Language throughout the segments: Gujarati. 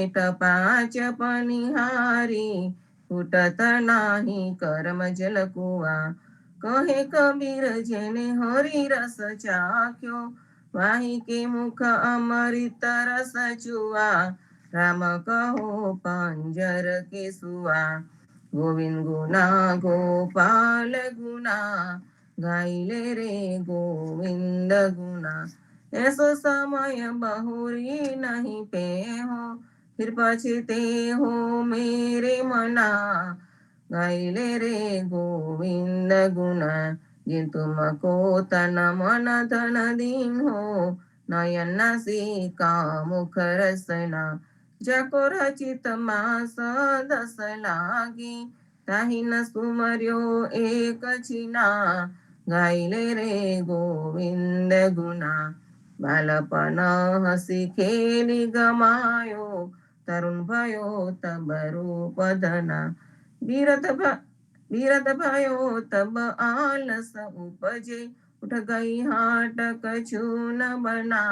पेट पाच पनिहारी, फूटत नाही कर्म जल कुआ। कहे कबीर जेने हरि रस चाख्यो, वाही के मुख अमृत रस चुआ। राम कहो पंजर के सुआ, गोविंद गुना गोपाल गुना, गाइले रे गोविंद गुना। ऐसो समय बहुरी नहीं पे हो, फिर पछते हो मेरे मना। गाइले रे गोविंद गुना, जिन तुमको तन मन धन दीन हो, नयन नासिका मुख रसना। जको रचित मास दस लागी, ताहि न सुमर्यो एक छिना। गाइले रे गोविंद गुना, बालपन हसी खेली गमायो, तरुण भयो तब रूप धना। बीरत भयो तब आलस उपजे, उठ गई हाट कछु न बना।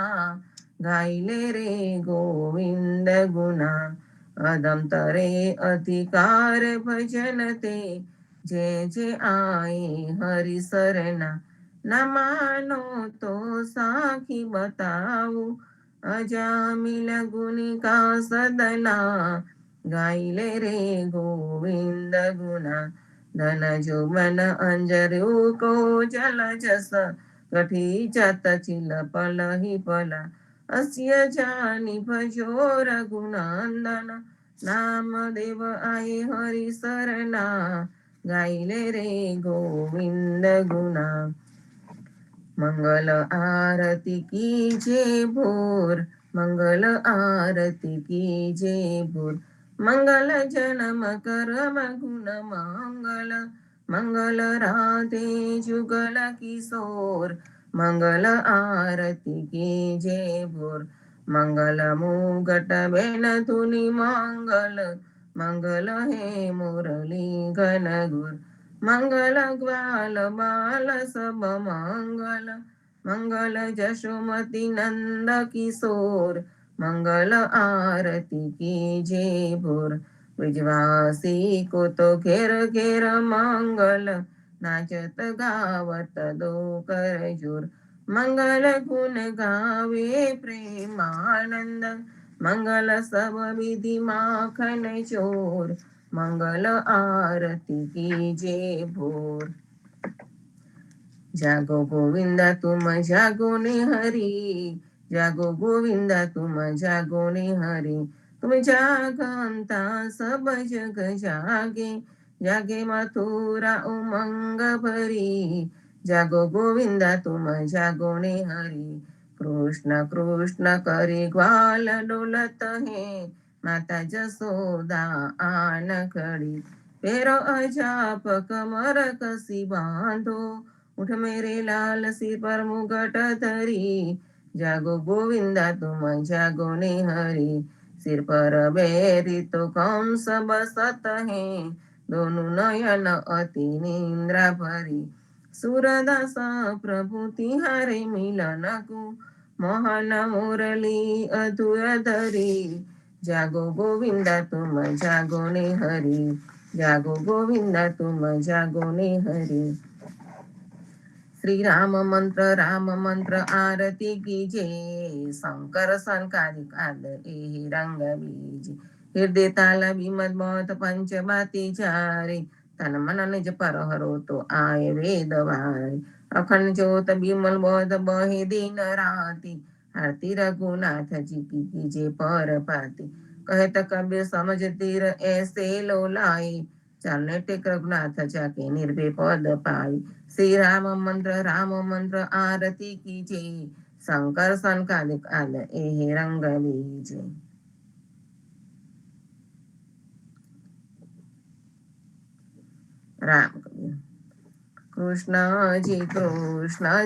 गाइले रे गोविंद गुना, अदम तरे अधिकार भजन ते, जे जे आए हरि सरना। न मानो तो साखी बताऊ, अजामिल गुनी का सदना। गाइले रे गोविंद गुना, धन जुमन अंजरू को जल जस, कठी जत चिल पल ही पला। अस्य जानी भजो रघुनंदन, नाम देव आए हरि सरना। गाइले रे गोविंद गुना, मंगल आरती कीजे भोर, मंगल आरती कीजे भोर। मंगल जन्म कर्म गुण मंगल, मंगल राधे जुगल किशोर। मंगल आरती कीजे भोर, मंगल मुगट बेन धुनि मंगल, मंगल हे मुरली घन घोर। मंगल ग्वाल बाल सब मंगल, मंगल जशोमती नंद किशोर। मंगल आरती कीजे भोर, ब्रिजवासी को तो घेर घेर मंगल, नाचत गावत दो कर जोर। मंगल गुण गावे प्रेमानंद, मंगल सब विधि माखन चोर। मंगल आरती कीजे भोर, जागो गोविंदा तुम जागो ने हरि, जागो गोविंदा तुम जागो ने हरि। तुम जागंता सब जग जागे, जागे मथुरा उमंग भरी। जागो गोविंदा तुम जागो ने हरि, कृष्ण कृष्ण करे ग्वाल डोलत है, माता जसोदा आन खड़ी। पैरो अजाप कमर कसी बांधो, उठ मेरे लाल सिर पर मुगट धरी। जागो गोविंदा तुम जागो ने हरि, सिर पर बेरी तो कंस बसत है, दोनों नयन अति निंद्रा भरी। सूरदासा प्रभु तिहारे मिलन को, मोहन मुरली अधुर धरी। जागो गोविंदा तुम जागो ने हरि, जागो गोविंदा तुम जागो ने हरि। श्री राम मंत्र आरती कीजे, शंकर संकालिक आद ए रंग बीज। हृदय ताल विमद बहुत पंच बाती चारे, तन मन निज पर हरो तो आए वेद वारे। अखंड ज्योत विमल बोध बहे दिन राति, आरती रघुनाथ जी की कीजे पर पाती। कहत कबीर समझ तीर ऐसे लो लाई, चलने टेक रघुनाथ जाके निर्भय पद पाई। श्री राम मंत्र आरती कीजे, शंकर संकालिक आद ए रंग बीजे। राम कबीर। कृष्ण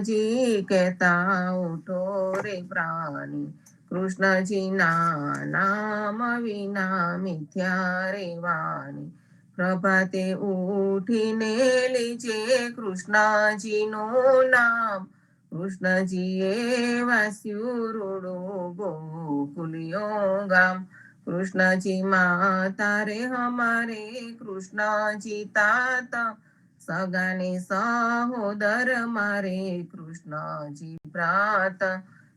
जी कहता उठो रे प्राणी, कृष्ण जी ना नाम विना मिथ्या रे वाणी। प्रभाते उठीने लीजे कृष्णाजी नो नाम, कृष्णजी ए वास्यु रूडो गोकुलियो गाम। कृष्ण जी माता रे हमारे, कृष्ण जी तात, सगाने सहोदर मारे, कृष्ण जी भ्रात.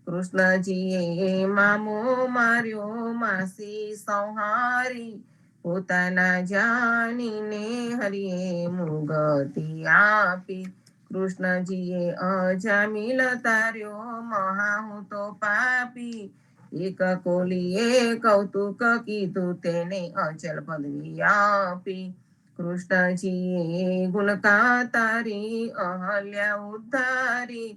કૃષ્ણજીએ મામો માર્યો, માસી સંહારી, પોતાના જાનીને હરિએ મુગતિ આપી. કૃષ્ણજીએ અજામિલ તાર્યો, મહા હું તો પાપી. એક કોલીએ કૌતુક કીધું, તેને અચલ પદવી આપી. કૃષ્ણજીએ ગુણકા તારી, અહલ્યા ઉદ્ધારી.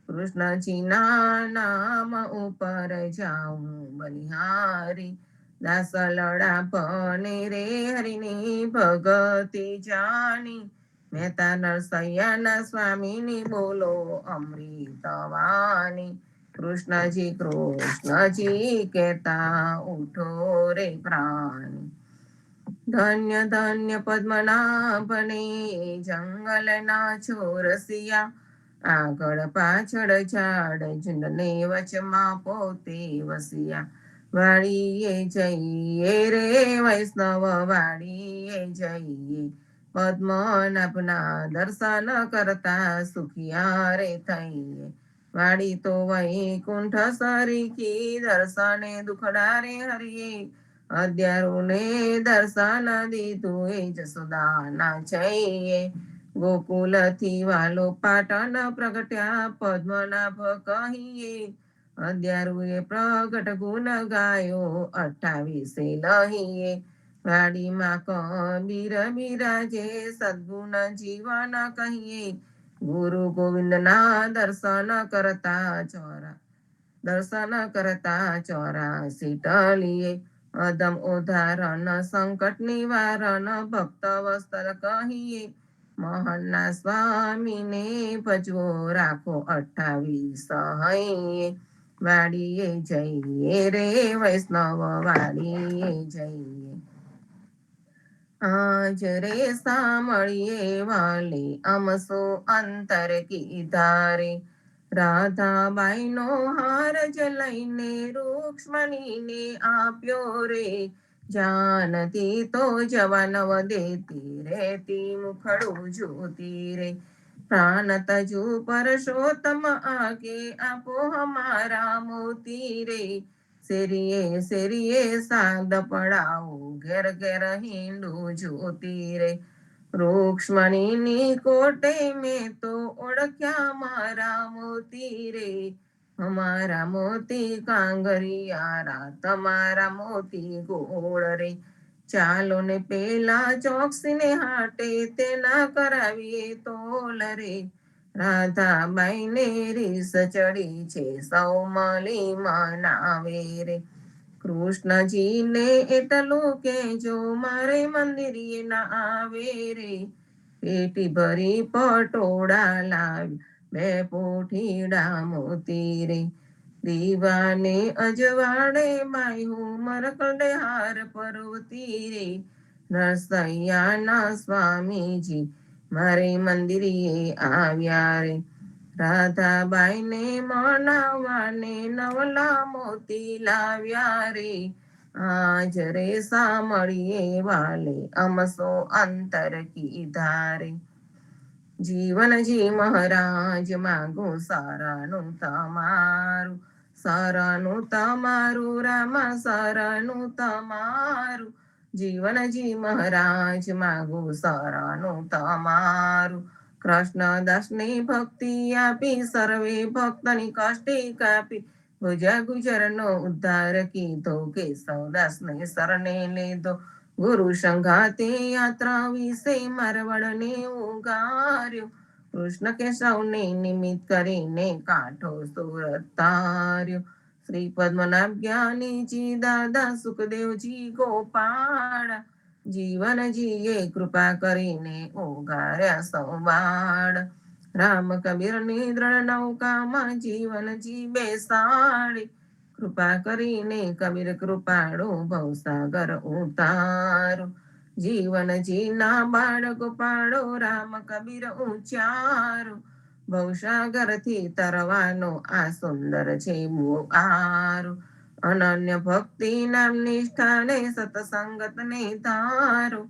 કૃષ્ણજીના નામ ઉપર જાઉં બલિહારી. દાસ લડા બને રે હરિની ભગતિ જાણી. મહેતા નરસૈયાના સ્વામીની બોલો અમૃત વાણી. કૃષ્ણજી કૃષ્ણજી કહેતા ઉઠો રે પ્રાણી. ધન્ય ધન્ય પદ્મનાભને, જંગલના ચોરસિયા. આગળ પાછળ ઝાડ ઝુંડને વચમાં પોતે વસિયા. વાડીએ જઈએ રે વૈષ્ણવ, વાડીએ જઈએ. પદ્મનાભના દર્શન કરતા સુખિયા રે થઈએ. વાડી તો વૈકુંઠ સરીખી, દર્શને દુખડા રે હરિએ. અદ્યારુને દર્શન દીધું, એ જસોદાના જઈએ. ગોકુલથી વાલો પાટણ પ્રગટ્યા, પદ્મનાભ કહીએ. અદ્યારુએ પ્રગટ ગુણ ગાયો, 28 લહીએ. વાડીમાં કબીર બિરાજે, સદગુણ જીવન કહીએ. ગુરુ ગોવિંદના દર્શન કરતા 84 ટલીએ. અદમ ઉદાહરણ સંકટ નિવારણ, ભક્ત વસ્ત્ર કહીએ. મોહનના સ્વામીને ભજવો, રાખો 28 હૈયે. વાડીએ જઈએ રે વૈષ્ણવ, વાડીએ જઈએ. આજ રે સાંભળીએ વાલે, અમસો અંતર કીધારે. રાધાબાઈનો હાર જ લઈને રૂક્ષ્મણીને આપ્યો રે. જાનતી તો જવાનવ દેતી રહેતી, મુખડું જોતી રે. પ્રાણ તજુ પરસોત્તમ આગે, આપો હમારા મોતી રે. શેરીએ શેરીએ સાદ પડાવો, ઘેર ઘેર હિંડું જોતી રે. રૂક્ષ્મણીની કોટે મેં તો ઓળખ્યા મારા મોતી રે. અમારા મોતી કાંગરિયારા, તમારા મોતી ગોળ રે. ચાલો ને પેલા ચોકસીને હાટે, તેના કરાવીએ તોલ રે. રાધાબાઈને રીસ ચડી છે, સૌ મળી મનાવે રે. કૃષ્ણજીને એટલું કહેજો, મારે મંદિરે ના આવે રે. પેટી ભરી પટોળા લાવી, 2 પોઠીડા મોતી રે. દીવાને અજવાળે બાયું, મરકડે હાર પરોતી રે. નરસૈયાના સ્વામીજી મારે મંદિરે આવ્યા રે. રાધાબાઈને મનાવાને, નવલા મોતી લાવ્યા રે. આજ રે સાંભળીએ વાલે, અમસો અંતર કીધારે. જીવનજી મહારાજ માગો સારાનું તમારું, સારાનું તમારું, રામા સારાનું તમારું. જીવનજી મહારાજ માગો સારાનું તમારું. કૃષ્ણદાસની ભક્તિ આપી, સર્વે ભક્તની કષ્ટી કાપી. ભુજા ગુજરનો ઉદ્ધાર કીધો, કેશવદાસને શરણે લીધો. ગુરુ સંઘાતે યાત્રા વિશે મારવડને ઉગાર્યો. કૃષ્ણ કેશવને નિમિત્ત કરીને કાંઠો સુરત તાર્યો. શ્રી પદ્મનાભ જ્ઞાનીજી દાદા, સુખદેવજી ગોપાળ. જીવનજીએ કૃપા કરીને ઉગાર્યા સૌ બાળ. રામ કબીરની દ્રઢ નૌકામાં જીવનજી બેસાડી. કૃપા કરીને કબીર કૃપાળુ, ભવસાગર ઉતારો. જીવનજીના બાળકો પાડો, રામ કબીર ઉચ્ચારો. ભવસાગરથી તરવાનો આ સુંદર છે બુઆરો. અનન્ય ભક્તિ નામ નિષ્ઠાને સતસંગત ને ધારો,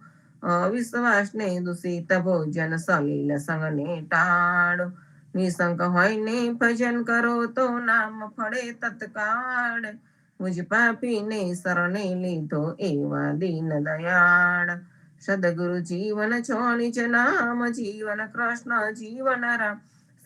અવિશ્વાસને દૂષિત ભોજન સલીલ સંગને ટાળો, નિશંક હોઈને ભજન કરો તો નામ ફળે તત્કાળ, મુજ પાપીને શરણે લીધો એવા દીન દયાળ, સદગુરુ જીવન છો નિજ નામ, જીવન કૃષ્ણ જીવન રામ,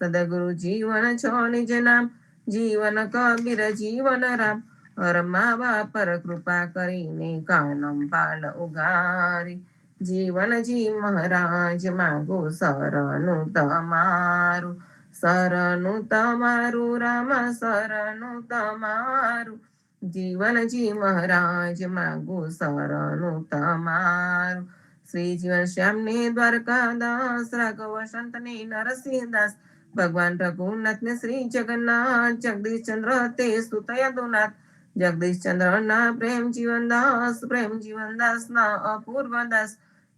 સદગુરુ જીવન છો નિજ નામ, જીવન કબીર જીવન રામ, હરમા બાપર કૃપા કરીને કાનમ પાલ ઉગારી, જીવનજી મહારાજ માગો શરણું તમારું, શરણું તમારું રામ શરણું તમારું, જીવનજી મહારાજ માગો શરણું તમારું, શ્રી જીવન શ્યામને દ્વારકાદાસ, રાઘવ સંતને નરસિંહદાસ, ભગવાન રઘુનાથ ને શ્રી જગન્નાથ, જગદીશ ચંદ્ર તે સુત યદુનાથ, જગદીશ ચંદ્ર ના પ્રેમ જીવનદાસ ના અપૂર્વ દાસ,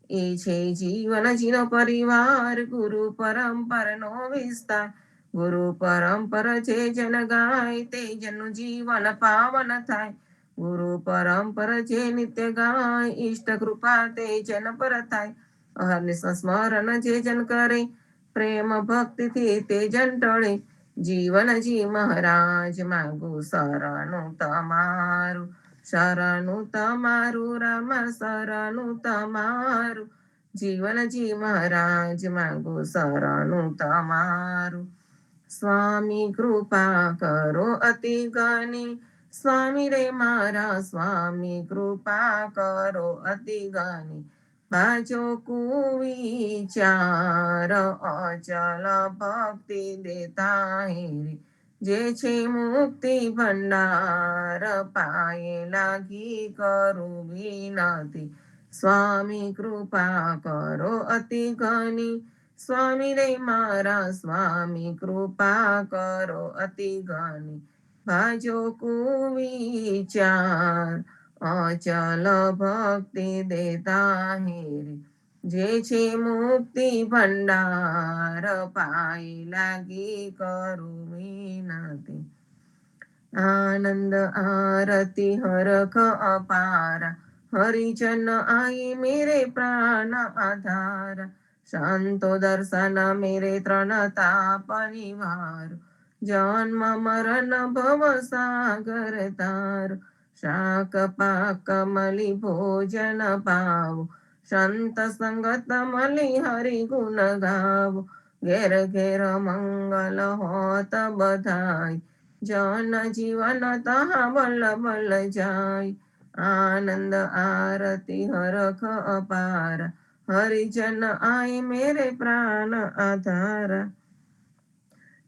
એ છે જીવનજીનો પરિવાર, ગુરુ પરંપરનો વિસ્તાર, ગુરુ પરંપર છે જન ગાય, તે જનનું જીવન પાવન થાય, ગુરુ પરંપર જે નિત્ય ગાય, ઈષ્ટ કૃપા તે જન પર થાય, અહર્નિશ સ્મરણ જે જન કરે, પ્રેમ ભક્તિથી તે જન ટળે, જીવનજી મહારાજ માગું શરણું તમારું, શરણું તમારું રામ શરણું તમારું, જીવનજી મહારાજ માગું શરણું તમારું, સ્વામી કૃપા કરો અતિ ગણી, સ્વામી રે મારા સ્વામી કૃપા કરો અતિ ગણી, બાજો કુવિચાર અચલ ભક્તિ દેતા હેરી, જે છે મુક્તિ ભંડાર પાયે લાગી કરું વિનતી, સ્વામી કૃપા કરો અતિ ઘણી, સ્વામી રે મારા સ્વામી કૃપા કરો અતિ ઘણી, ભાજો કુવિચાર અચલ ભક્તિ દેતા હેરી, જે છે મુક્તિ ભંડાર પાયે લાગી કરું વિનતી, આનંદ આરતી હરખ અપારા, હરિજન આઈ મેરે પ્રાણ આધાર, સંતો દર્શન મેરે ત્રણતા પરિવાર, જન્મ મરણ ભવ સાગર તાર, શાક પાક મલી ભોજન પાવો, સંત સંગત મલી હરિ ગુણ ગાવો, ઘેર ઘેર મંગલ હોત બધાય, જન જીવન તહા બલ બલ જાય, આનંદ આરતી હરખ અપાર, હરિજન આય મેરે પ્રાણ આધાર,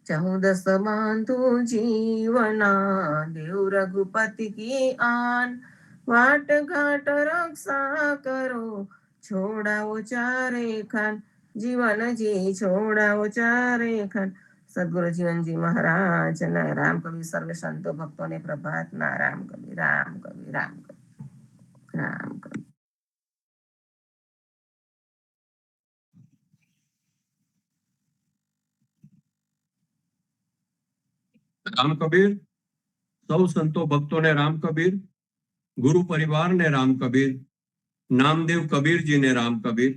14 बांधु जीवना, देव रघुपति की आन, वाट घाट रक्षा करो, छोड़ाओ चारे खान, जीवन जी छोड़ाओ चारे खान, सदगुरु जीवन जी महाराज ना राम कवि सर्व संतो भक्तों ने प्रभात ना राम कवि राम कवि राम कवि राम कवि। રામ કબીર, સૌ સંતો ભક્તોને રામ કબીર, ગુરુ પરિવારને રામ કબીર, નામદેવ કબીરજીને રામ કબીર,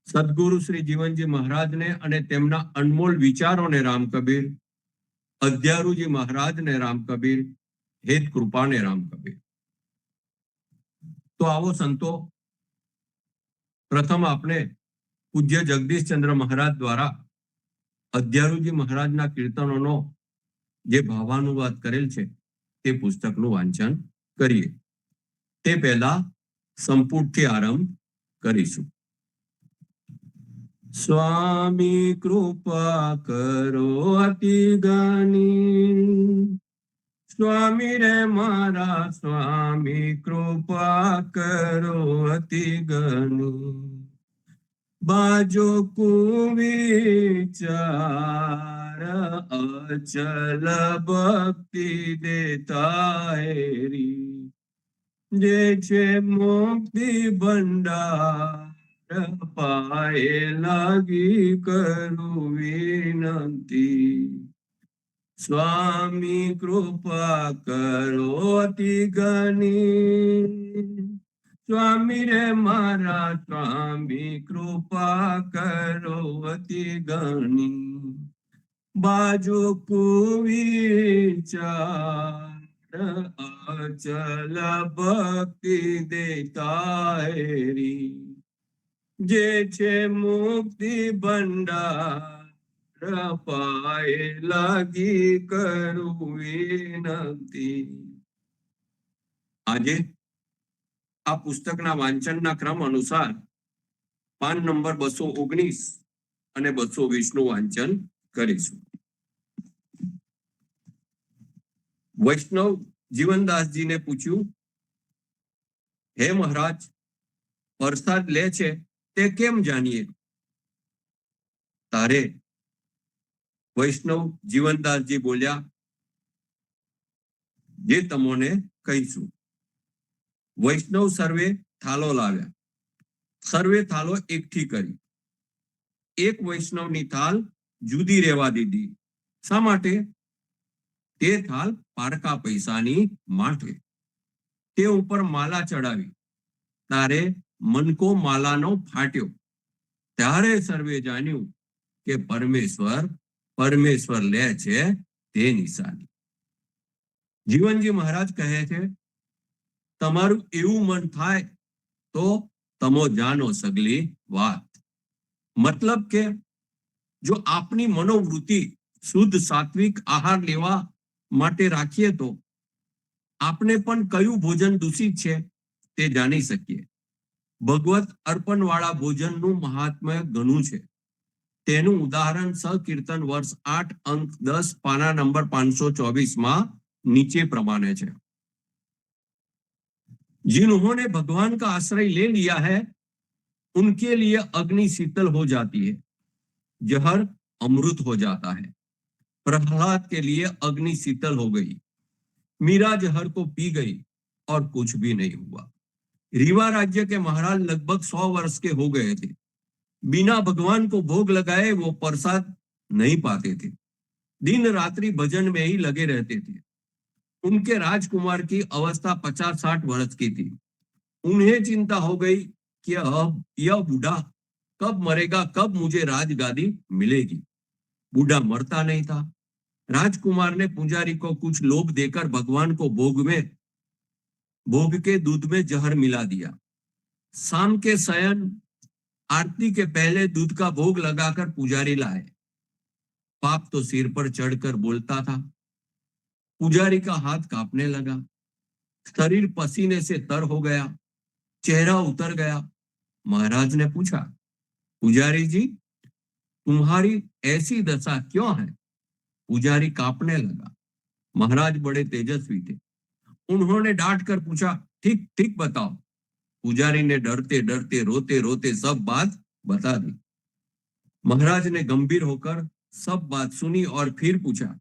સદગુરુ શ્રી જીવનજી મહારાજને અને તેમના અનમોલ વિચારોને રામ કબીર, અધ્યારુજી મહારાજને રામ કબીર, હેત કૃપાને રામ કબીર. તો આવો સંતો, પ્રથમ આપણે પૂજ્ય જગદીશચંદ્ર મહારાજ દ્વારા અધ્યારુજી મહારાજના કીર્તનોનો જે ભાવાનુવાદ કરેલ છે તે પુસ્તકનું વાંચન કરીએ. તે પહેલા સંપુટથી આરંભ કરીશું. સ્વામી કૃપા કરો અતિ ઘણી, સ્વામી રે મારા સ્વામી કૃપા કરો અતિ ઘણી, બાજો કુવિચાર અચલ ભક્તિ દેતા હેરી, જે છે મુક્તિ ભંડાર પાયે લાગી કરું વિનંતી, स्वामी कृपा करो अति घनी। स्वामी रे मारा स्वामी कृपा करो अति घनी। बाजू कुविचार अचल भक्ति देतायरी। जे छे मुक्ति भंडार पाए लागी करू विनंती। આજે આ પુસ્તકના વાંચનના ક્રમ અનુસાર પાન નંબર 219 અને 220 નું વાંચન કરીશું। વૈષ્ણવ જીવનદાસજીને પૂછ્યું, હે મહારાજ, પ્રસાદ લે છે તે કેમ જાણીએ? તારે વૈષ્ણવ જીવનદાસજી બોલ્યા, જે તમોને કહીશું। વૈષ્ણવ સર્વે થાલો લાવ્યા। સર્વે થાલો એકઠી કરી। એક વૈષ્ણવની થાલ જુદી રહેવા દીધી। શા માટે? તે થાલ પારકા પૈસાની માટે। તે ઉપર માલા ચડાવી। તારે મનકો માલાનો ફાટ્યો। ત્યારે સર્વે જાણ્યું કે પરમેશ્વર લે છે તે નિશાની। જીવનજી મહારાજ કહે છે, તમારું એવું મન થાય તો તમો જાણો સગલી વાત। મતલબ કે જો આપની મનોવૃત્તિ શુદ્ધ સાત્વિક આહાર લેવા માટે રાખીએ તો આપને પણ કયું ભોજન દૂષિત છે તે જાણી શકીએ। ભગવત અર્પણ વાળા ભોજનનું મહાત્મ્ય ઘણું છે। તેનું ઉદાહરણ સકીર્તન વર્ષ 8 અંક 10 પાના નંબર 524 માં नीचे प्रमाणे है। जिन्होंने भगवान का आश्रय ले लिया है उनके लिए अग्नि शीतल हो जाती है, जहर अमृत हो जाता है। प्रहलाद के लिए अग्नि शीतल हो गई। मीरा जहर को पी गई और कुछ भी नहीं हुआ। रीवा राज्य के महाराज लगभग 100 वर्ष के हो गए थे। बिना भगवान को भोग लगाए वो प्रसाद नहीं पाते थे। दिन रात्रि भजन में ही लगे रहते थे। उनके राजकुमार की अवस्था 50-60 वर्ष की थी। उन्हें चिंता हो गई कि अब यह बूढ़ा कब मरेगा, कब मुझे राजगादी मिलेगी। बूढ़ा मरता नहीं था। राजकुमार ने पुजारी को कुछ लोभ देकर भगवान को भोग के दूध में जहर मिला दिया। शाम के शयन आरती के पहले दूध का भोग लगाकर पुजारी लाए। पाप तो सिर पर चढ़कर बोलता था। पुजारी का हाथ कांपने लगा। शरीर पसीने से तर हो गया। चेहरा उतर गया। महाराज ने पूछा, पुजारी जी, तुम्हारी ऐसी दशा क्यों है? पुजारी कांपने लगा। महाराज बड़े तेजस्वी थे। उन्होंने डांट कर पूछा, ठीक ठीक बताओ। पुजारी ने डरते डरते रोते रोते सब बात बता दी। महाराज ने गंभीर होकर सब बात सुनी और फिर पूछा,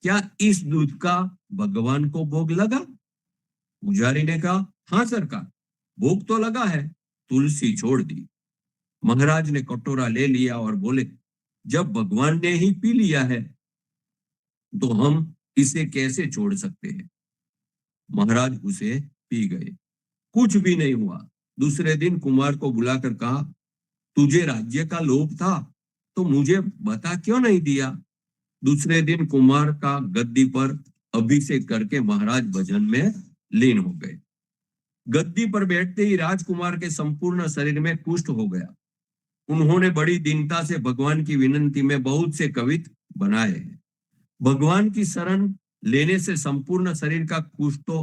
क्या इस दूध का भगवान को भोग लगा? पुजारी ने कहा, हाँ सरकार, भोग तो लगा है, तुलसी छोड़ दी। महाराज ने कटोरा ले लिया और बोले, जब भगवान ने ही पी लिया है तो हम इसे कैसे छोड़ सकते हैं? महाराज उसे पी गए। कुछ भी नहीं हुआ। दूसरे दिन कुमार को बुलाकर कहा, तुझे राज्य का लोभ था तो मुझे बता क्यों नहीं दिया? दूसरे दिन कुमार का गद्दी पर अभिषेक करके महाराज भजन में लीन हो गए। गद्दी पर बैठते ही राजकुमार के संपूर्ण शरीर में कुष्ठ हो गया। उन्होंने बड़ी दीनता से भगवान की विनंती में बहुत से कवित बनाए हैं। भगवान की शरण लेने से संपूर्ण शरीर का कुष्ठ तो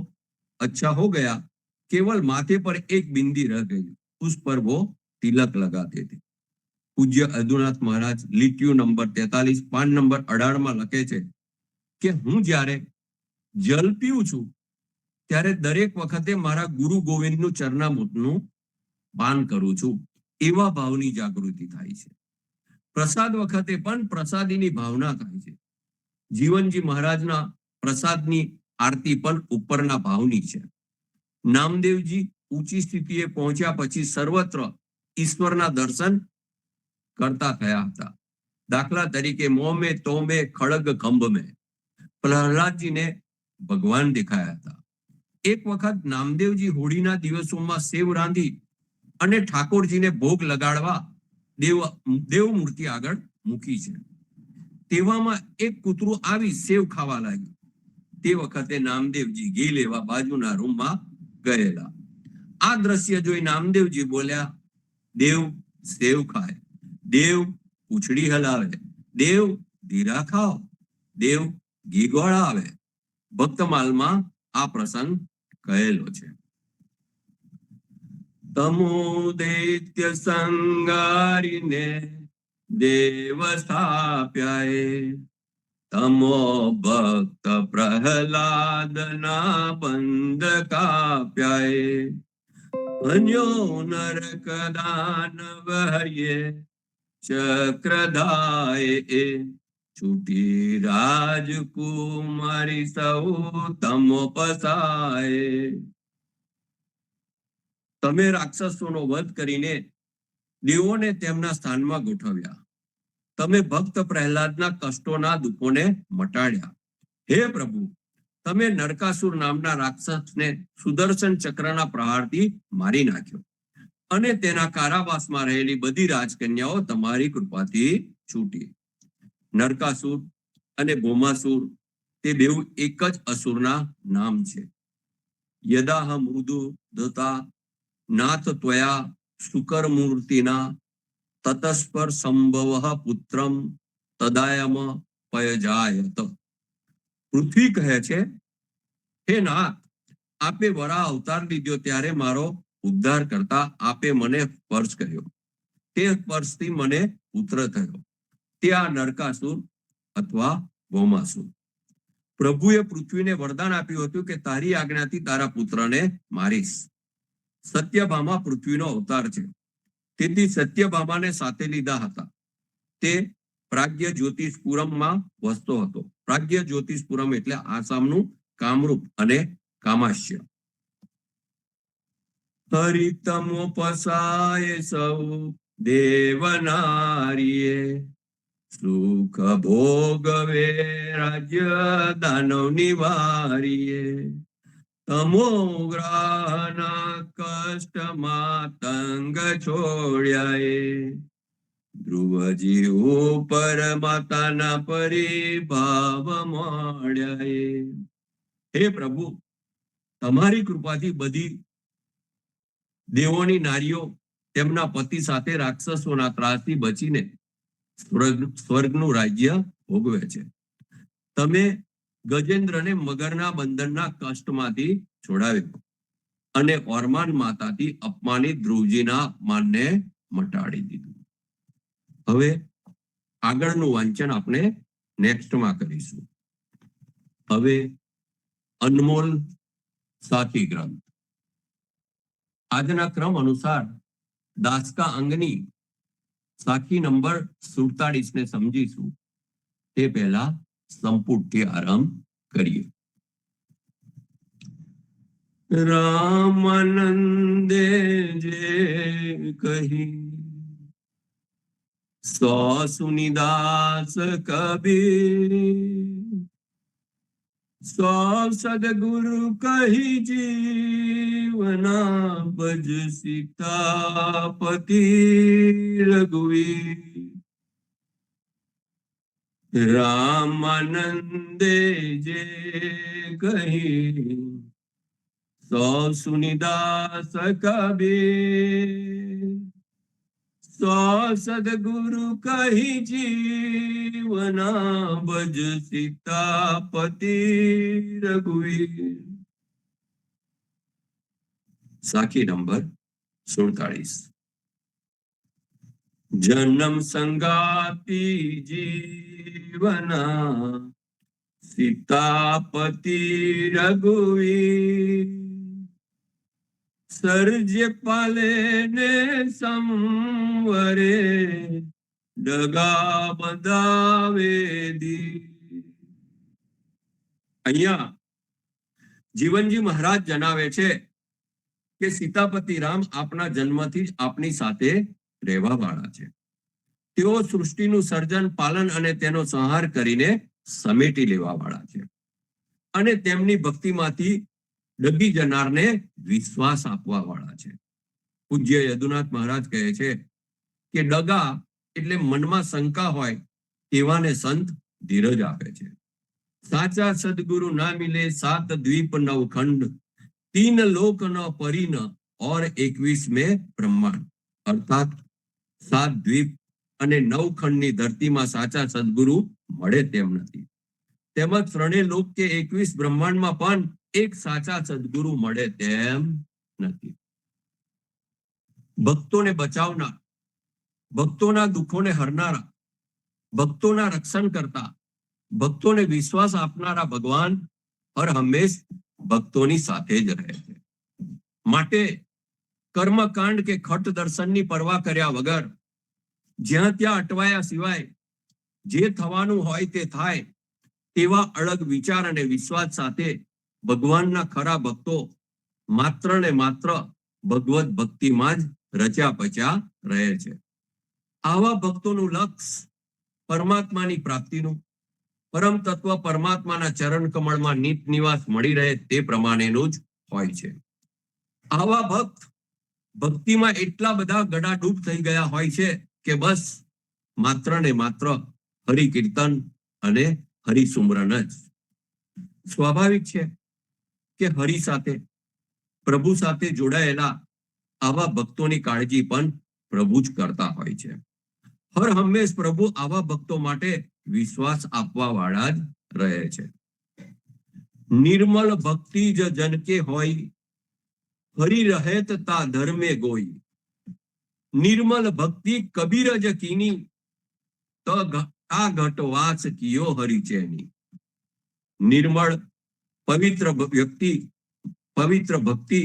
अच्छा हो गया, केवल माथे पर एक बिंदी रह गई, उस पर वो तिलक लगाते थे। पूज्य अदुनाथ महाराज લીટીઓ નંબર 43 પાન નંબર 18 માં લખે છે કે હું જ્યારે જલ પીઉં છું ત્યારે દરેક વખતે મારા ગુરુ ગોવિંદનું ચરણામૃતનું પાન કરું છું, એવા ભાવની જાગૃતિ થાય છે। પ્રસાદ વખતે પણ પ્રસાદીની ભાવના થાય છે। જીવનજી મહારાજના પ્રસાદની આરતી પણ ઉપરના ભાવની છે। નામદેવજી ઊંચી સ્થિતિએ પહોંચ્યા પછી સર્વત્ર ઈશ્વરના દર્શન करता थया था। दाखला तरीके मोह में तो में खड़ग खंभ में પ્રહલાદજીને ભગવાન દેખાયા હતા. એક વખત નામદેવજી હોળીના દિવસોમાં સેવ રાંધી અને ઠાકોરજીને ભોગ લગાડવા દેવ મૂર્તિ આગળ મૂકી છે. તેવામાં એક કૂતરું આવી સેવ ખાવા લાગ્યું. તે વખતે નામદેવજી ઘી લેવા બાજુના રૂમમાં ગયેલા. આ દ્રશ્ય જોઈ નામદેવજી બોલ્યા, દેવ સેવ ખાય, દેવ પૂંછડી હલાવે, દેવ ધીરા ખાઓ, દેવ ઘી ગોળાવે. ભક્તમાલમાં આ પ્રસંગ કહેલો છે. તમો દૈત્ય સંગારીને દેવ સ્થાપ્યાએ, તમો ભક્ત પ્રહલાદના બંધ કાપ્યાએ. અન્યો નરક દાનવ હૈયે ચક્રધાયે, છૂટી રાજકુમારી સૌ તમો પસાય. તમે રાક્ષસોનો વધ કરીને દેવોને તેમના સ્થાનમાં ગોઠવ્યા. તમે ભક્ત પ્રહલાદના કષ્ટોના દુઃખોને મટાડ્યા. હે પ્રભુ, તમે નરકાસુર નામના રાક્ષસને સુદર્શન ચક્રના પ્રહારથી મારી નાખ્યો અને તેના કારાવાસમાં રહેલી બધી રાજકન્યાઓ તમારી કૃપાથી છૂટી. નરકાસુર અને ભૌમાસુર તે બેઉ એક જ અસુરના નામ છે. યદાહ મૃદુ દતા નાથ ત્વયા શુકર મૂર્તિના તતસ્પર સંભવ પુત્રમ તદાયમ પયજાયત. પૃથ્વી કહે છે, હે નાથ, આપે વરા અવતાર લીધો ત્યારે મારો ઉદ્ધાર કરતા આપે મને સ્પર્શ કર્યો. તે સ્પર્શથી મને પુત્ર થયો. તે આ નરકાસુર અથવા ભૌમાસુર. પ્રભુએ પૃથ્વીને વરદાન આપ્યું હતું કે તારી આજ્ઞાથી તારા પુત્રને મારીશ. સત્યભામા પૃથ્વીનો અવતાર છે. તેથી સત્યભામાને સાથે લીધા હતા. તે પ્રાગ્ય જ્યોતિષપુરમમાં વસતો હતો. પ્રાગ્ય જ્યોતિષપુરમ એટલે આસામનું કામરૂપ અને કામાશ્ય. હરિતમો પસાય સૌ દેવનારીએ, સુખ ભોગવે રાજ્ય દાનવ નિવારીએ. તમોગ્રહના કષ્ટમાં તંગ છોડ્યાએ, ધ્રુવજી ઉપર માતાના પરિભાવ મળ્યાએ. હે પ્રભુ, તમારી કૃપાથી બધી દેવોની નારીઓ તેમના પતિ સાથે રાક્ષસોના ત્રાસથી બચીને સ્વર્ગનું રાજ્ય ભોગવે છે. તમે ગજેન્દ્રને મગરના બંધનના કષ્ટમાંથી છોડાવ્યો અને ઓરમાન માતાથી અપમાનિત ધ્રુવજીના અપમાનને મટાડી દીધું. હવે આગળનું વાંચન આપણે નેક્સ્ટમાં કરીશું. હવે અનમોલ સાખી ગ્રંથ. આજના ક્રમ અનુસાર દાસકા અંગની સાખી નંબર 47 ને સમજીશું. તે પહેલા સંપુટથી આરંભ કરીએ. રામાનંદે જે કહી સો સુનિદાસ કબીર, સો સદગુરુ કહી જીવના ભજ સીતાપતિ રઘુવીર. રામાનંદે જે કહી સો સુનિદાસ કબીર, સો સદગુરુ કહી જીવના ભજ સીતાપતિ રઘુવીર. સાખી નંબર 47. જન્મ સંગાતી જીવના સીતાપતિ રઘુવીર. સર્જે પાલે ને સંવરે, ડગા બંધાવે દી. અહીંયા જીવનજી મહારાજ જણાવે છે કે સીતાપતિ રામ આપના જન્મથી જ આપની સાથે રહેવા વાળા છે. તેઓ સૃષ્ટિનું સર્જન, પાલન અને તેનો સંહાર કરીને સમેટી લેવા વાળા છે. અને તેમની ભક્તિમાંથી ડગી જનારને વિશ્વાસ આપવા વાળા છે. પૂજ્ય યદુનાથ મહારાજ કહે છે કે ડગા એટલે મનમાં શંકા હોય તેવાને સંત ધીરજ આપે છે. સાચા સદગુરુ ના મિલે સાત દ્વીપ નવ ખંડ, તીન લોક ન પરી ન और 21 में બ્રહ્માંડ. અર્થાત 7 દ્વીપ અને 9 ખંડની ધરતીમાં સાચા સદગુરુ મળે તેમ નથી. તેમજ 3 લોક કે 21 બ્રહ્માંડમાં પણ એક સાચા સદગુરુ મળે તેમ નથી. ભક્તોને બચાવનાર, ભક્તોના દુઃખોને હરનારા, ભક્તોના રક્ષણ કરતા, ભક્તોને વિશ્વાસ આપનારા ભગવાન હર હંમેશ ભક્તોની સાથે જ રહે છે. માટે કર્મકાંડ કે ખટ દર્શનની પરવા કર્યા વગર, જ્યાં ત્યાં અટવાયા સિવાય જે થવાનું હોય તે થાય તેવા અળગ વિચાર અને વિશ્વાસ સાથે ભગવાનના ખરા ભક્તો માત્ર ને માત્ર ભગવત ભક્તિમાં જ રચ્યા પચ્યા રહે છે. આવા ભક્તોનું લક્ષ્ય પરમાત્માની પ્રાપ્તિનું, પરમ તત્વ પરમાત્માના ચરણ કમળમાં નિત નિવાસ મળી રહે તે પ્રમાણેનું જ હોય છે. આવા ભક્ત ભક્તિમાં એટલા બધા ગડાડૂબ થઈ ગયા હોય છે કે બસ માત્ર ને માત્ર હરિ કીર્તન અને હરિ સુમરન જ. સ્વાભાવિક છે કે હરિ સાથે, પ્રભુ સાથે જોડાયેલા આવા ભક્તોની કાળજી પણ પ્રભુ જ કરતા હોય છે. હર હંમેશ પ્રભુ આવા ભક્તો માટે વિશ્વાસ આપવા વાળા જ રહે છે. નિર્મલ ભક્તિ જ જનકે હોય, હરિ રહેત તા ધર્મે ગોઈ. નિર્મલ ભક્તિ કબીર જ કીની, આ ઘટવાસ કિયો હરિચેની. નિર્મળ પવિત્ર વ્યક્તિ, પવિત્ર ભક્તિ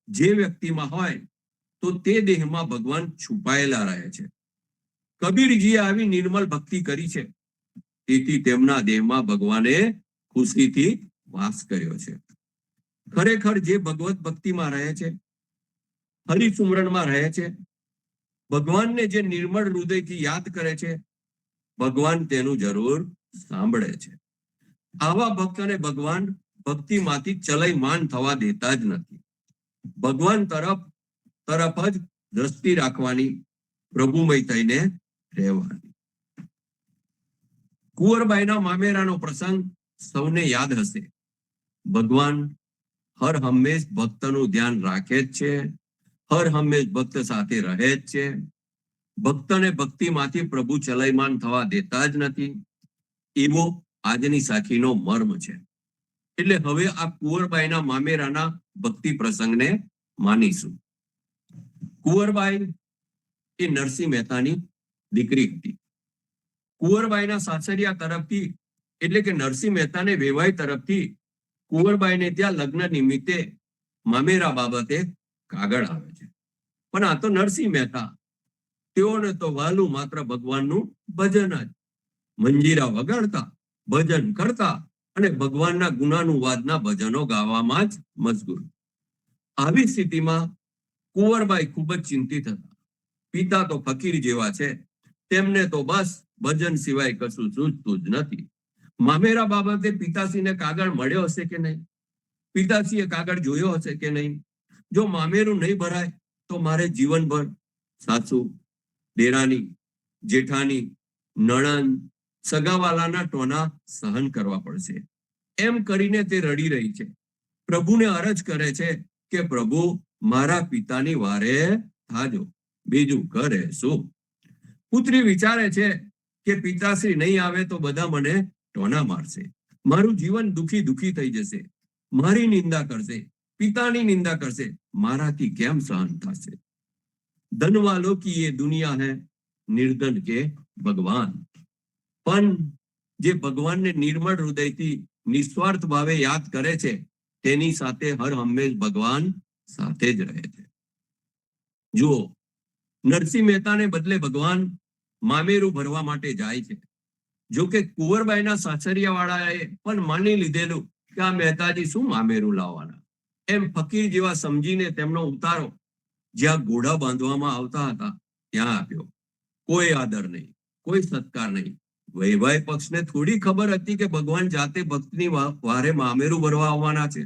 જે વ્યક્તિમાં હોય તો તે દેહમાં ભગવાન છુપાયેલા રહે છે. કબીરજીએ આવી નિર્મળ ભક્તિ કરી છે, તેથી તેમના દેહમાં ભગવાને ખુશીથી વાસ કર્યો છે. ખરેખર જે ભગવત ભક્તિમાં રહે છે, હરિસુમરણમાં રહે છે, ભગવાનને જે નિર્મળ હૃદયથી યાદ કરે છે, ભગવાન તેનું જરૂર સાંભળે છે. આવા ભક્તને ભગવાન ભક્તિમાંથી ચલયમાન થવા દેતા જ નથી. ભગવાન તરફ જ દ્રષ્ટિ રાખવાની, પ્રભુમય થઈને રહેવાની. કુંવરબાઈના મામેરાનો પ્રસંગ સૌને યાદ હશે. ભગવાન હર હંમેશ ભક્તનું ધ્યાન રાખે જ છે, હર હંમેશ ભક્ત સાથે રહે જ છે. ભક્તને ભક્તિમાંથી પ્રભુ ચલયમાન થવા દેતા જ નથી. એવો આજની સાખીનો મર્મ છે. એટલે હવે આ કુંવરબાઈના મામેરાના ભક્તિ પ્રસંગને માનીશું. કુંવરબાઈ એ નરસિંહ મહેતાની દીકરી હતી. કુંવરબાઈના સાસરિયા તરફથી એટલે કે નરસિંહ મહેતાને વેવાઈ તરફથી કુંવરબાઈને ત્યાં લગ્ન નિમિત્તે મામેરા બાબતે કાગળ આવે છે. પણ આ તો નરસિંહ મહેતા, તેઓને તો વાલું માત્ર ભગવાનનું ભજન જ. મંજીરા વગાડતા, ભજન કરતા અને ભગવાનના ગુણાનુવાદના ભજનો ગાવામાં જ મશગુલ. આવી સ્થિતિમાં કુંવરબાઈ ખૂબ જ ચિંતિત હતા. પિતા તો ફકીર જેવા છે, તેમને તો બસ ભજન સિવાય કશું સૂઝતું જ નથી. મામેરા બાબતે પિતાશ્રીને કાગળ મળ્યો હશે કે નહીં, પિતાશ્રીએ કાગળ જોયો હશે કે નહીં. જો મામેરું નહીં ભરાય તો મારે જીવનભર સાસુ, દેરાની, જેઠાની, નણંદ, સગાવાલાના ટોના સહન કરવા પડશે. એમ કરીને તે રડી રહી છે. પ્રભુને અરજ કરે છે કે પ્રભુ મારા પિતાની વારે થાજો, બીજું કરે શું. પુત્રી વિચારે છે કે પિતાશ્રી નહીં આવે તો બધા મને ટોના મારશે, મારું જીવન દુખી દુખી થઈ જશે, મારી નિંદા કરશે, પિતાની નિંદા કરશે, મારાથી કેમ સહન થશે. ધનવાલો કી ये दुनिया है, निर्धन के भगवान. પણ જે ભગવાનને નિર્મળ હૃદયથી નિસ્વાર્થ ભાવે યાદ કરે છે, તેની સાથે હર હંમેશ ભગવાન સાથે જ રહે છે. જુઓ, નરસિંહ મહેતાને બદલે ભગવાન મામેરું ભરવા માટે જાય છે. જો કે કુંવરબાઈના સાસરિયા વાળાએ પણ માની લીધેલું કે આ મહેતાજી શું મામેરું લાવવાના. એમ ફકીર જેવા સમજીને તેમનો ઉતારો જ્યાં ઘોડા બાંધવામાં આવતા હતા ત્યાં આપ્યો. કોઈ આદર નહીં, કોઈ સત્કાર નહીં, વૈવાહિક પક્ષને થોડી ખબર હતી કે ભગવાન જાતે ભક્તની વારે મામેરું ભરવા આવવાના છે.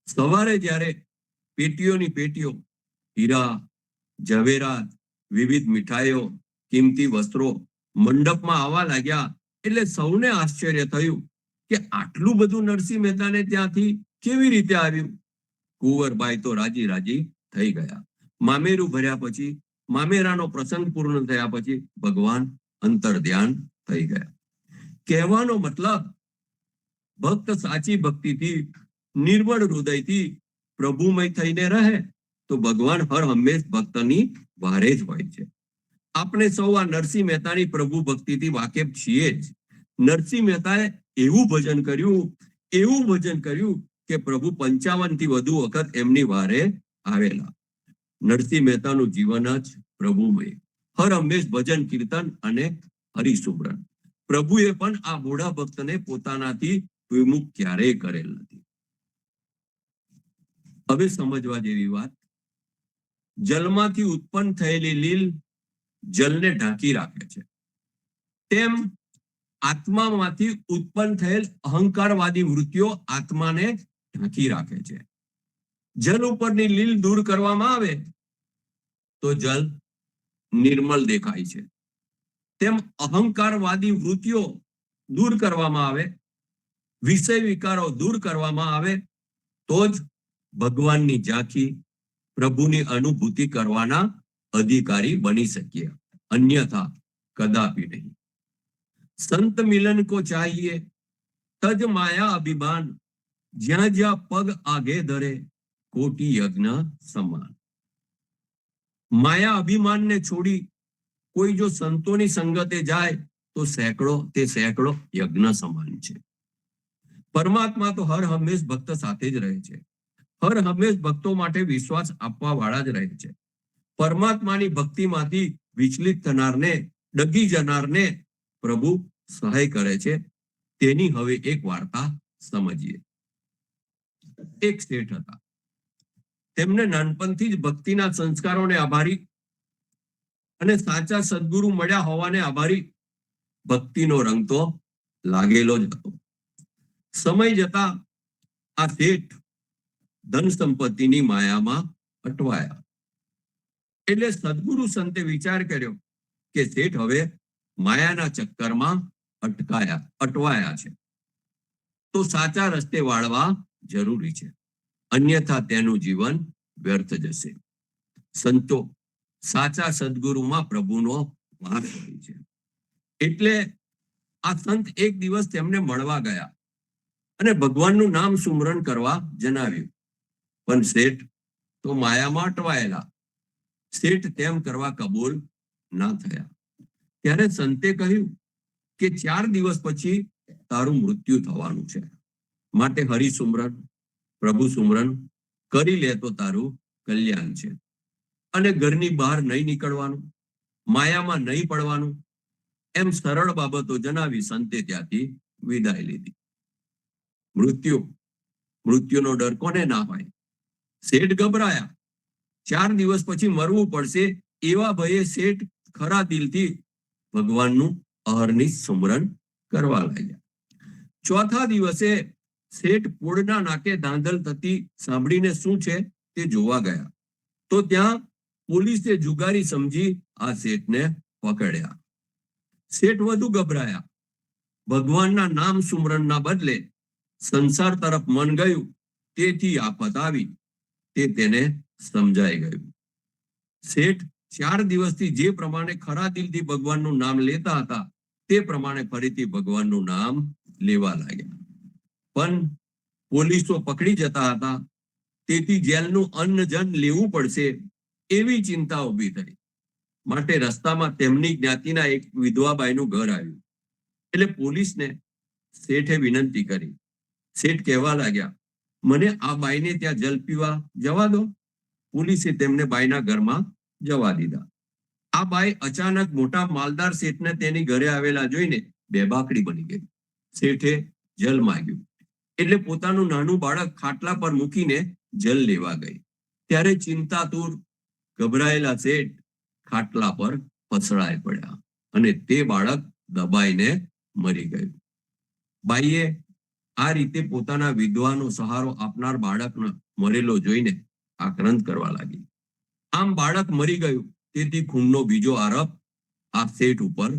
સવારે જ્યારે પેટીઓની પેટીઓ હીરા, ઝવેરાત, વિવિધ મીઠાઈઓ, કિંમતી વસ્ત્રો મંડપમાં આવવા લાગ્યા એટલે સૌને આશ્ચર્ય થયું કે આટલું બધું નરસિંહ મહેતાને ત્યાંથી કેવી રીતે આવ્યું. કુંવરબાઈ તો રાજી રાજી થઈ ગયા. મામેરું ભર્યા પછી, મામેરાનો પ્રસંગ પૂર્ણ થયા પછી ભગવાન અંતર ધ્યાન થઈ ગયા. કહેવાનો મતલબ, ભક્ત સાચી ભક્તિથી, નિર્મળ હૃદયથી પ્રભુમય થઈને રહે તો ભગવાન હર હંમેશ ભક્તની વારે જ હોય છે. આપણે સૌ આ નરસિંહ મહેતાની પ્રભુ ભક્તિથી વાકેફ છીએ જ. નરસિંહ મહેતાએ એવું ભજન કર્યું કે પ્રભુ 55 થી વધુ વખત એમની વારે આવેલા. નરસિંહ મહેતાનું જીવન જ પ્રભુમય, હર હંમેશ ભજન કીર્તન અને હરિસુમરન. પ્રભુએ પણ આ મોઢા ભક્તને પોતાનાથી વિમુખ ક્યારેય કરેલ નથી. હવે સમજવા જેવી વાત, જલમાંથી ઉત્પન્ન થયેલી લીલ જલને ઢાંકી રાખે છે, તેમ આત્મામાંથી ઉત્પન્ન થયેલ અહંકારવાદી વૃત્તિઓ આત્માને ઢાંકી રાખે છે. જલ ઉપરની લીલ દૂર કરવામાં આવે તો જલ નિર્મલ દેખાય છે. તેમ અહંકારવાદી વૃત્તિઓ દૂર કરવામાં આવે, વિષય વિકારો દૂર કરવામાં આવે તો જ ભગવાનની ઝાંખી, પ્રભુની અનુભૂતિ કરવાના અધિકારી બની શકીએ, અન્યથા કદાપી નહીં. સંત મિલન કો ચાહીએ તજ માયા અભિમાન, જ્યાં જ્યાં પગ આગે ધરે કોટી યજ્ઞ સમાન. માયા અભિમાનને છોડી કોઈ જો સંતોની સંગતે જાય તો સેંકડો યજ્ઞ સમાન છે. પરમાત્મા તો હર હંમેશ ભક્ત સાથે જ રહે છે, હર હંમેશ ભક્તો માટે વિશ્વાસ આપવા વાળા જ રહે છે. પરમાત્માની ભક્તિમાંથી વિચલિત થનારને, ડગી જનારને પ્રભુ સહાય કરે છે. તેની હવે એક વાર્તા સમજીએ. એક શેઠ હતા. તેમને નાનપણથી જ ભક્તિના સંસ્કારોને આભારી અને સાચા સદગુરુ મળ્યા હોવાને આભારી ભક્તિનો રંગ તો લાગેલો જ હતો. સમય જતા આ શેઠ ધન સંપત્તિની માયામાં અટવાયા. એટલે સદગુરુ સંતે વિચાર કર્યો કે શેઠ હવે માયાના ચક્કરમાં અટવાયા છે, તો સાચા રસ્તે વાળવા જરૂરી છે, અન્યથા તેનું જીવન વ્યર્થ જશે. સંતો સાચા સદગુરુમાં પ્રભુનો વાસ હોય છે. એટલે આ સંત એક દિવસ તેમને મળવા ગયા અને ભગવાનનું નામ સુમરણ કરવા જણાવ્યું. પણ શેઠ તો માયામાં અટવાયેલા. શેઠ તેમ કરવા કબૂલ ના થયા. ત્યારે સંતે કહ્યું કે 4 દિવસ પછી તારું મૃત્યુ થવાનું છે, માટે હરિસુમરન, પ્રભુ સુમરન કરી લે તો તારું કલ્યાણ છે. અને ઘરની બહાર નહીં નીકળવાનું, માયામાં નહીં પડવાનું, એમ સરળ બાબતો જણાવી સંતે ત્યાંથી વિદાય લીધી. મૃત્યુનો ડર કોને ના હોય? શેઠ ગભરાયા. 4 દિવસ પછી મરવું પડશે એવા ભયે શેઠ ખરા દિલથી ભગવાનનું અહર્નિશ સુમરન કરવા લાગ્યા. 4થા દિવસે શેઠ પોળના નાકે ધાંધલ થતી સાંભળીને શું છે તે જોવા ગયા તો ત્યાં પોલીસે જુગારી સમજી આ શેઠને પકડ્યા. શેઠ વધુ ગભરાયા. ભગવાનના નામ સુમરનના બદલે સંસાર તરફ મન ગયું, તેથી આફત આવી તે તેને સમજાઈ ગયું. શેઠ 4 દિવસથી જે પ્રમાણે ખરા દિલથી ભગવાનનું નામ લેતા હતા તે પ્રમાણે ફરીથી ભગવાનનું નામ લેવા લાગ્યા. પણ પોલીસો પકડી જતા હતા, તેથી જેલનું અન્ન જન લેવું પડશે એવી ચિંતા ઊભી થઈ. માટે રસ્તામાં તેમની જ્ઞાતિના એક વિધવાબાઈનું ઘર આવ્યું. એટલે પોલીસને શેઠે વિનંતી કરી. શેઠ કહેવા લાગ્યા, મને આ બાઈને ત્યાં જલ પીવા જવા દો. પોલીસે તેમને બાઈના ઘરમાં જવા દીધા. આ બાઈ અચાનક મોટા માલદાર શેઠને તેની ઘરે આવેલા જોઈને બેબાકડી બની ગઈ. શેઠે જલ માંગ્યું એટલે પોતાનું નાનું બાળક ખાટલા પર મૂકીને જલ લેવા ગઈ. ત્યારે ચિંતાતુર ગભરાયેલા શેઠ ખાટલા પર પસરાઈ પડ્યા અને તે બાળક દબાઈને મરી ગયું. બાઈએ આ રીતે પોતાના વિધવાનો સહારો આપનાર બાળકને મરેલો જોઈને આક્રંદ કરવા લાગી. આમ બાળક મરી ગયું, તેથી ખૂનનો બીજો આરોપ આ શેઠ ઉપર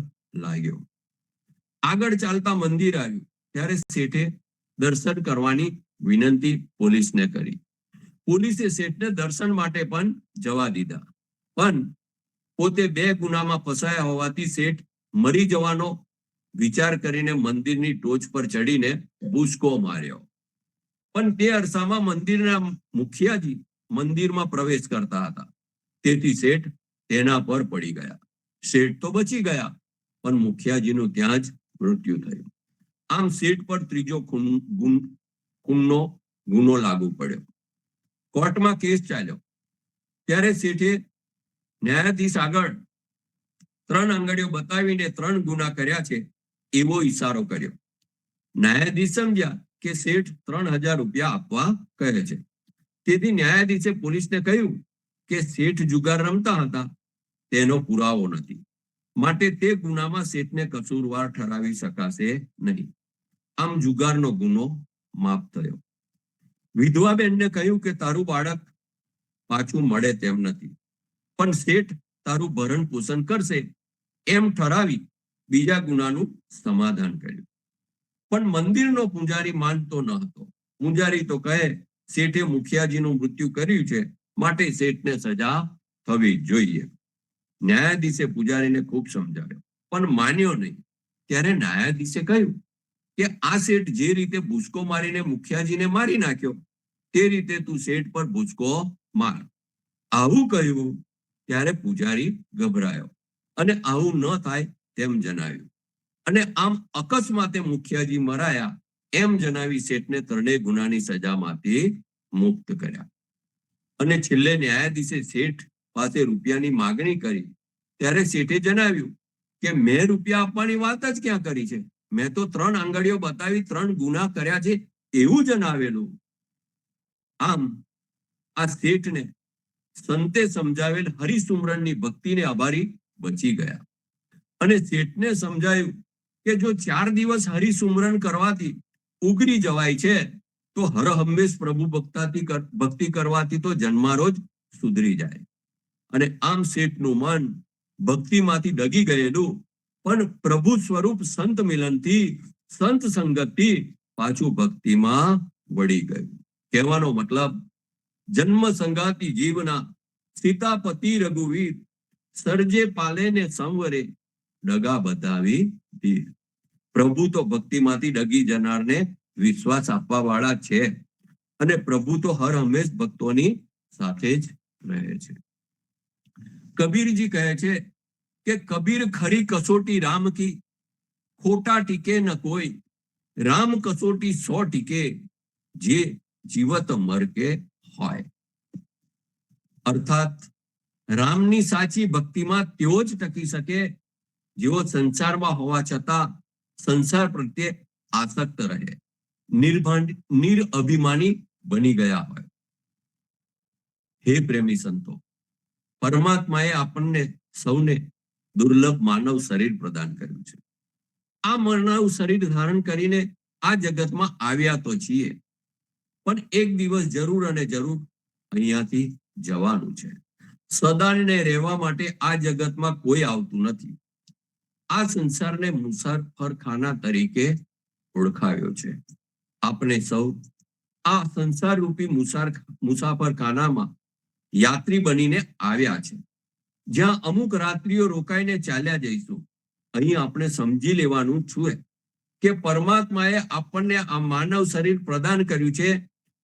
લાગ્યો. આગળ ચાલતા મંદિર આવ્યું ત્યારે શેઠે દર્શન કરવાની વિનંતી પોલીસને કરી. પોલીસે શેઠને દર્શન માટે પણ જવા દીધા, પણ પોતે 2 ગુનામાં ફસાયા હોવાથી શેઠ મરી જવાનો વિચાર કરીને મંદિરની ટોચ પર ચડીને બુસકો માર્યો. પણ તે અરસામાં મંદિરના મુખિયાજી મંદિરમાં પ્રવેશ કરતા હતા, તેથી શેઠ તેના પર પડી ગયા. શેઠ તો બચી ગયા, પણ મુખિયાજીનું ત્યાં જ મૃત્યુ થયું. આમ શેઠ પર ત્રીજો ખૂનનો ગુનો લાગુ પડ્યો. કોર્ટમાં કેસ ચાલ્યો ત્યારે શેઠે ન્યાયાધીશ આગળ 3 આંગળીઓ બતાવીને 3 ગુના કર્યા છે એવો ઈશારો કર્યો. ન્યાયાધીશ સમજ્યા કે શેઠ 3000 રૂપિયા આપવા કહે છે, તેથી ન્યાયાધીશે પોલીસને કહ્યું કે શેઠ જુગાર રમતા હતા તેનો પુરાવો નથી, માટે તે ગુનામાં શેઠને કસૂરવાર ઠરાવી શકાશે નહીં. આમ જુગારનો ગુનો માફ થયો. વિધવા બેનને કહ્યું કે તારું બાળક પાછું મળે તેમ નથી, પણ શેઠ તારું ભરણ પોષણ કરશે એમ ઠરાવી બીજા ગુનાનું સમાધાન કર્યું. પણ મંદિરનો પૂજારી માનતો ન હતો. પૂજારી તો કહે શેઠે મુખિયાજીનું મૃત્યુ કર્યું છે, માટે શેઠને સજા થવી જોઈએ. ન્યાયાધીશે પૂજારીને ખૂબ સમજાવ્યો, પણ માન્યો નહીં. ત્યારે ન્યાયાધીશે કહ્યું કે આ શેઠ જે રીતે ભૂસકો મારીને મુખિયાજીને મારી નાખ્યો, તે રીતે તું શેઠ પર ભૂસકો માર. આવું કહ્યું ત્યારે પૂજારી ગભરાયો અને આવું ન થાય તેમ જણાવ્યું, અને આમ અકસ્માતે મુખિયાજી મરાયા એમ જણાવી શેઠને 3 ગુનાની સજામાંથી મુક્ત કર્યા. અને છેલ્લે ન્યાયાધીશે શેઠ પાસે રૂપિયાની માગણી કરી ત્યારે શેઠે જણાવ્યું કે મેં રૂપિયા આપવાની વાત જ ક્યાં કરી છે, મેં તો 3 આંગળીઓ બતાવી 3 ગુના કર્યા છે એવું જણાવેલું. આમ આ શેઠને સંતે સમજાવેલ હરિસુમરણની ભક્તિને આભારી બચી ગયા. અને શેઠને સમજાયું કે જો 4 દિવસ હરિસુમરણ કરવાથી ઉગરી જવાય છે, તો હર હંમેશ પ્રભુ ભક્તિ કરવાથી તો જન્મારો જ સુધરી જાય. અને આમ શેઠનું મન ભક્તિમાંથી ડગી ગયેલું પણ પ્રભુ સ્વરૂપ સંત મિલનથી, સંત સંગતથી પાછું ભક્તિમાં વળી ગયું. કહેવાનો મતલબ, જન્મ સંગાતી જીવના સીતાપતિ રઘુવીર, સર્જે પાલે ને સંવરે ડગા બધાવી ધીર. પ્રભુ તો ભક્તિમાંથી ડગી જનારને વિશ્વાસ આપવા વાળા છે, અને પ્રભુ તો હર હંમેશ ભક્તોની સાથે જ રહે છે. કબીરજી કહે છે કે કબીર ખરી કસોટી રામ કી, ખોટા ટીકે ન કોઈ, રામ કસોટી 100 ટીકે, જે જીવત મર કે હોય. અર્થાત રામની સાચી ભક્તિમાં તેઓ જ ટકી શકે જેઓ સંસારમાં હોવા છતાં સંસાર પ્રત્યે આસક્ત રહે, નિરઅભિમાની બની ગયા હોય. હે પ્રેમી સંતો, પરમાત્માએ આપણને સૌને દુર્લભ માનવ શરીર પ્રદાન કર્યું છે. આ માનવ શરીર ધારણ કરીને આ જગતમાં આવ્યા તો છીએ, પણ એક દિવસ જરૂર અને જરૂર અહીંયાથી જવાનું છે. સદાને રહેવા માટે આ જગતમાં કોઈ આવતું નથી. આ સંસારને મુસાફરખાના તરીકે ઓળખાયો છે. આપણે સૌ આ સંસાર રૂપી મુસાફરખાનામાં યાત્રી બનીને આવ્યા છે, જ્યાં અમુક રાત્રિઓ રોકાઈને ચાલ્યા જઈશું. અહીં આપણે સમજી લેવાનું છે કે પરમાત્માએ આપણને આ માનવ શરીર પ્રદાન કર્યું છે,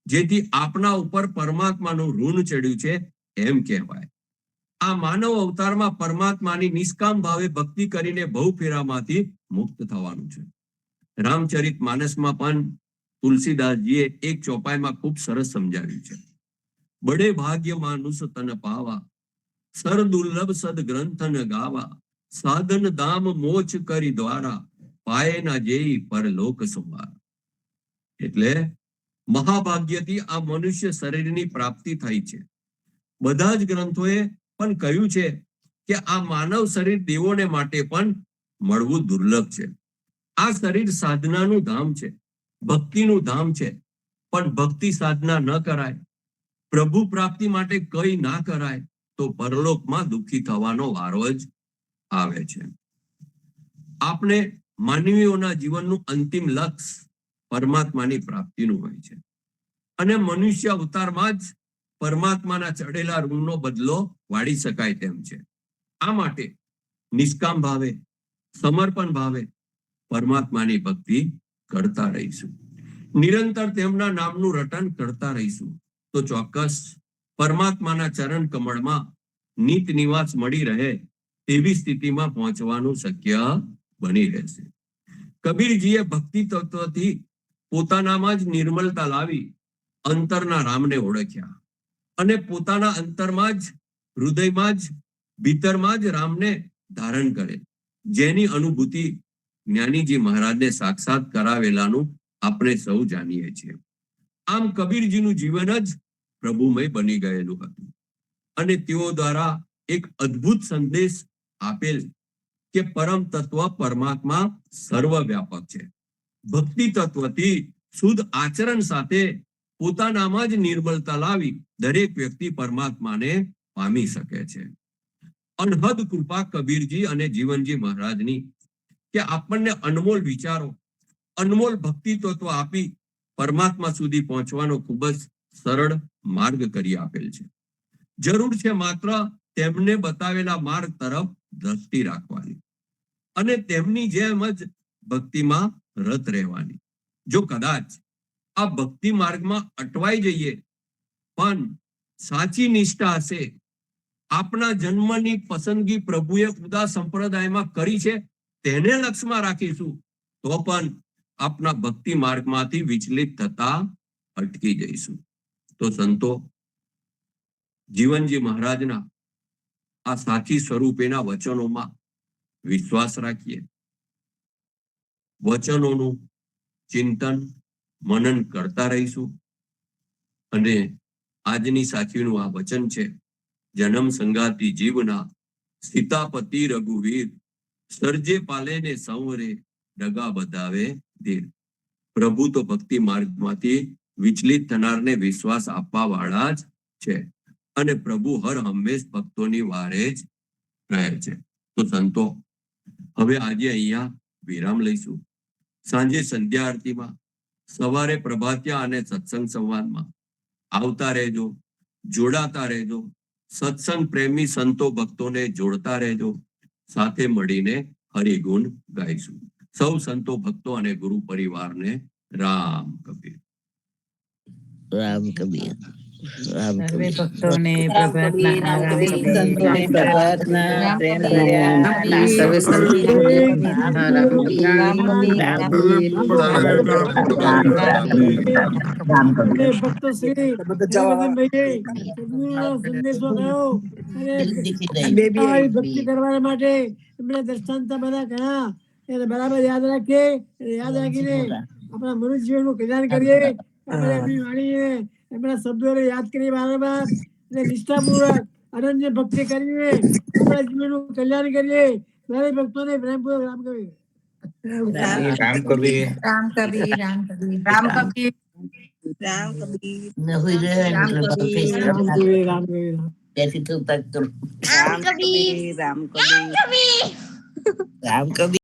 જેથી આપણા ઉપર પરમાત્માનું ઋણ ચડ્યું છે એમ કહેવાય. આ માનવ અવતારમાં પરમાત્માની નિષ્કામ ભાવે ભક્તિ કરીને ભવફેરામાંથી મુક્ત થવાનું છે. રામચરિત માનસમાં પણ તુલસીદાસજીએ એક ચોપાઈમાં ખૂબ સરસ સમજાવ્યું છે. બડે ભાગ્ય માનુષ તન પાવા, સર દુર્લભ સદ ગ્રંથ ન ગાવા, સાધન દામ મોચ કરી દ્વારા, પાય ના જેઈ પરલોક સંવારા. એટલે મહાભાગ્યથી આ મનુષ્ય શરીરની પ્રાપ્તિ થઈ છે. બધા જ ગ્રંથોએ પણ કહ્યું છે કે આ માનવ શરીર દેવોને માટે પણ મળવું દુર્લભ છે. આ શરીર સાધનાનું ધામ છે, ભક્તિનું ધામ છે, પણ ભક્તિ સાધના ન કરાય, પ્રભુ પ્રાપ્તિ માટે કઈ ના કરાય તો પરલોકમાં દુઃખી થવાનો વારો જ આવે છે. આપણે માનવીઓના જીવનનું અંતિમ લક્ષ્ય પરમાત્માની પ્રાપ્તિનું હોય છે અને મનુષ્ય અવતારમાં જ પરમાત્માના ચડેલા ઋણનો બદલો વાળી શકાય તેમ છે. આ માટે નિષ્કામ ભાવે, સમર્પણ ભાવે પરમાત્માની ભક્તિ કરતા રહીશું, નિરંતર તેમના નામનું રટન કરતા રહીશું તો ચોક્કસ પરમાત્માના ચરણ કમળમાં નિત નિવાસ મળી રહે તેવી સ્થિતિમાં પહોંચવાનું શક્ય બની રહેશે. કબીરજીએ ભક્તિ તત્વથી પોતાનામાં જ નિર્મલતા લાવી અંતરના રામને ઓળખ્યા અને પોતાના અંતરમાં જ, હૃદયમાં જ, ભીતરમાં જ રામને ધારણ કરે, જેની અનુભૂતિ જ્ઞાનીજી મહારાજને સાક્ષાત કરાવેલાનું આપણે સૌ જાણીએ છીએ. આમ કબીરજીનું જીવન જ પ્રભુમય બની ગયેલું હતું અને તેઓ દ્વારા એક અદ્ભુત સંદેશ આપેલ કે પરમ તત્વ પરમાત્મા સર્વવ્યાપક છે. ભક્તિ તત્વથી શુદ્ધ આચરણ સાથે પોતાનામાં જ નિર્મલતા લાવી દરેક વ્યક્તિ પરમાત્માને પામી શકે છે. અનહદ કૃપા કબીરજી અને જીવનજી મહારાજની કે આપણને અનમોલ વિચારો, અનમોલ ભક્તિ તત્વ આપી પરમાત્મા સુધી પહોંચવાનો ખૂબ જ સરળ માર્ગ કરી આપેલ છે. જરૂર છે માત્ર તેમને બતાવેલા માર્ગ તરફ દ્રષ્ટિ રાખવાની અને તેમની જેમ જ ભક્તિમાં રત રહેવાની. જો કદાચ આ ભક્તિ માર્ગમાં અટવાઈ જઈએ પણ સાચી નિષ્ઠા હશે, આપણા જન્મની પસંદગી પ્રભુએ ઉદા સંપ્રદાયમાં કરી છે તેને લક્ષ્યમાં રાખીશું તો પણ આપણા ભક્તિ માર્ગમાંથી વિચલિત થતા અટકી જઈશું. તો સંતો, જીવનજી મહારાજના આ સાચી સ્વરૂપેના વચનોમાં વિશ્વાસ રાખીએ, વચનોનું ચિંતન મનન કરતા રહીશું અને આજની સાખીનું આ વચન છે, જન્મ સંગાતી જીવના સીતાપતિ રઘુવીર, સર્જે પાલે ને સંવરે, ડગા બધાવે ધીર. પ્રભુ તો ભક્તિ માર્ગમાંથી વિચલિત થનારને વિશ્વાસ આપવા વાળા જ છે અને પ્રભુ હર હંમેશ ભક્તોની વારે જ રહે છે. તો સંતો, હવે આજે અહીંયા વિરામ લઈશું. સાંજે સંધ્યા આરતીમાં, સવારે પ્રભાત્યા અને સત્સંગ સંવાદમાં આવતા રહેજો, જોડાતા રહેજો. સત્સંગ પ્રેમી સંતો ભક્તોને જોડતા રહેજો. સાથે મળીને હરિગુણ ગાઈશું. સૌ સંતો ભક્તો અને ગુરુ પરિવારને રામ કબીર. રામ કબીર. રામ સર્વે કબીર. ભક્તોને પ્રભાતના રામ રામ કબીર. કબીર. સંતોને પ્રભાતના પ્રેમ ભર્યા સર્વે સંતોને રામ રામ કબીર. રામ કબીર. રામ કબીર. રામ કબીર. ભક્તો શ્રી હરિવર્ધનભાઈએ સદગુરુનો સંદેશો કયો અને તમારી ભક્તિ કરવા માટે એમના દ્રષ્ટાંત બધા ઘણા એને બરાબર યાદ રાખીએ, યાદ રાખીને આપણા મનુષ્ય જીવનનું કલ્યાણ કરીએ. આપણે એમની વાણીને એમના શબ્દોને યાદ કરીએ વારંવાર અને નિષ્ઠાપૂર્વક અનન્ય ભક્તિ કરીને આપણા જીવનનું કલ્યાણ કરીએ. દરેક ભક્તોને પ્રેમપૂર્વક રામ કબીર. રામ કબીર. રામ કબીર. રામ કબીર. રામ કબીર. રામ કબીર. નવી રહે રામ એટલે બધું કબીર. થઈ રામ શકે. કબીર, રામ કબીર. ત્યાંથી તું તક રામ કબીર. રામ કબીર. રામ કબીર.